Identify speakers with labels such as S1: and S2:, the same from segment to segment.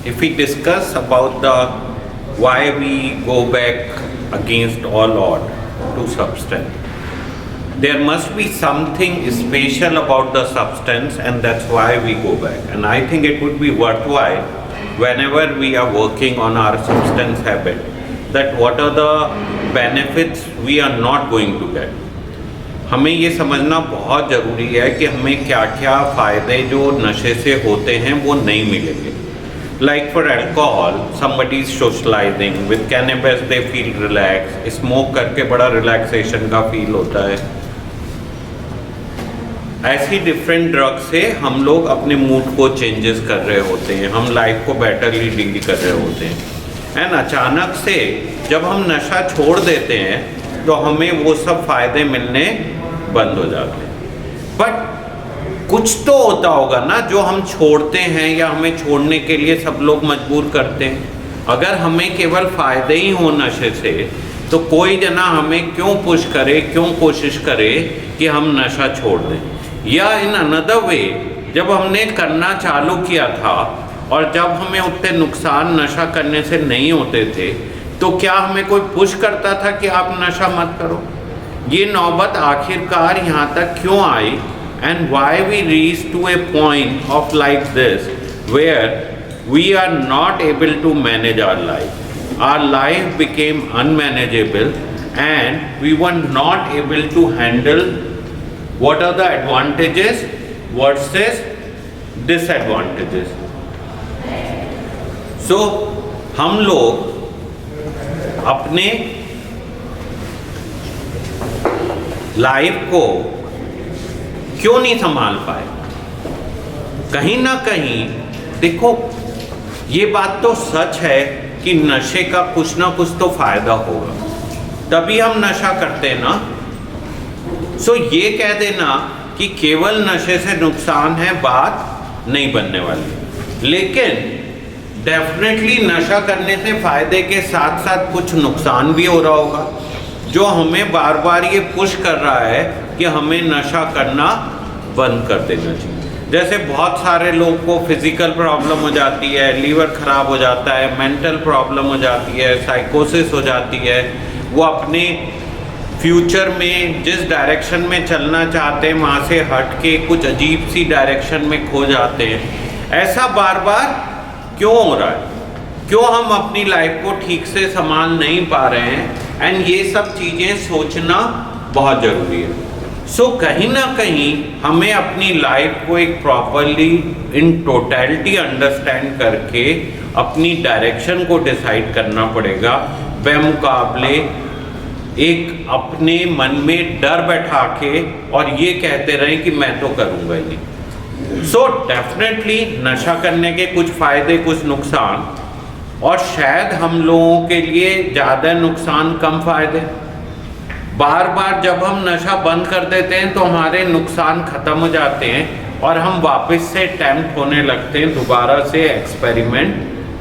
S1: if we discuss about the why we go back against all odds to substance, there must be something special about the substance, and that's why we go back. And I think it would be worthwhile whenever we are working on our substance habit, that what are the benefits we are not going to get. हमें ये समझना बहुत ज़रूरी है कि हमें क्या क्या फ़ायदे जो नशे से होते हैं वो नहीं मिलेंगे. Like for alcohol, somebody is socializing with cannabis, they feel relaxed. Smoke करके बड़ा relaxation का feel होता है. ऐसी डिफरेंट ड्रग से हम लोग अपने मूड को चेंजेस कर रहे होते हैं, हम लाइफ को बेटरली डील कर रहे होते हैं. एंड अचानक से जब हम नशा छोड़ देते हैं तो हमें वो सब फ़ायदे मिलने बंद हो जाते हैं. बट कुछ तो होता होगा ना जो हम छोड़ते हैं या हमें छोड़ने के लिए सब लोग मजबूर करते हैं. अगर हमें केवल फ़ायदे ही हो नशे से तो कोई जना हमें क्यों पुश करे, क्यों कोशिश करे कि हम नशा छोड़ दें. या इन अनदर वे, जब हमने करना चालू किया था और जब हमें उतने नुकसान नशा करने से नहीं होते थे तो क्या हमें कोई पुश करता था कि आप नशा मत करो. ये नौबत आखिरकार यहाँ तक क्यों आई, and why we reach to a point of like this where we are not able to manage our life. Our life became unmanageable and we were not able to handle what are the advantages versus disadvantages. So हम लोग अपने life को क्यों नहीं संभाल पाए. कहीं ना कहीं देखो, ये बात तो सच है कि नशे का कुछ ना कुछ तो फायदा होगा, तभी हम नशा करते हैं ना. सो ये कह देना कि केवल नशे से नुकसान है, बात नहीं बनने वाली. लेकिन डेफिनेटली नशा करने से फायदे के साथ साथ कुछ नुकसान भी हो रहा होगा जो हमें बार बार ये पुश कर रहा है कि हमें नशा करना बंद कर देना चाहिए. जैसे बहुत सारे लोगों को फिजिकल प्रॉब्लम हो जाती है, लीवर ख़राब हो जाता है, मेंटल प्रॉब्लम हो जाती है, साइकोसिस हो जाती है. वो अपने फ्यूचर में जिस डायरेक्शन में चलना चाहते हैं वहाँ से हट के कुछ अजीब सी डायरेक्शन में खो जाते हैं. ऐसा बार बार क्यों हो रहा है? क्यों हम अपनी लाइफ को ठीक से संभाल नहीं पा रहे हैं? एंड ये सब चीज़ें सोचना बहुत ज़रूरी है. सो कहीं ना कहीं हमें अपनी लाइफ को एक प्रॉपरली इन टोटलिटी अंडरस्टैंड करके अपनी डायरेक्शन को डिसाइड करना पड़ेगा, बेमुकाबले एक अपने मन में डर बैठा के और ये कहते रहें कि मैं तो करूँगा ही नहीं. सो डेफिनेटली नशा करने के कुछ फ़ायदे, कुछ नुकसान, और शायद हम लोगों के लिए ज़्यादा नुकसान कम फ़ायदे. बार बार जब हम नशा बंद कर देते हैं तो हमारे नुकसान ख़त्म हो जाते हैं और हम वापस से टेम्प्ट होने लगते हैं दोबारा से एक्सपेरिमेंट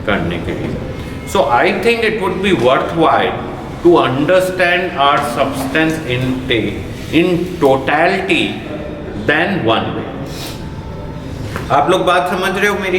S1: करने के लिए. So I think it would be worthwhile to understand our substance in totality than one way. आप लोग बात समझ रहे हो मेरी?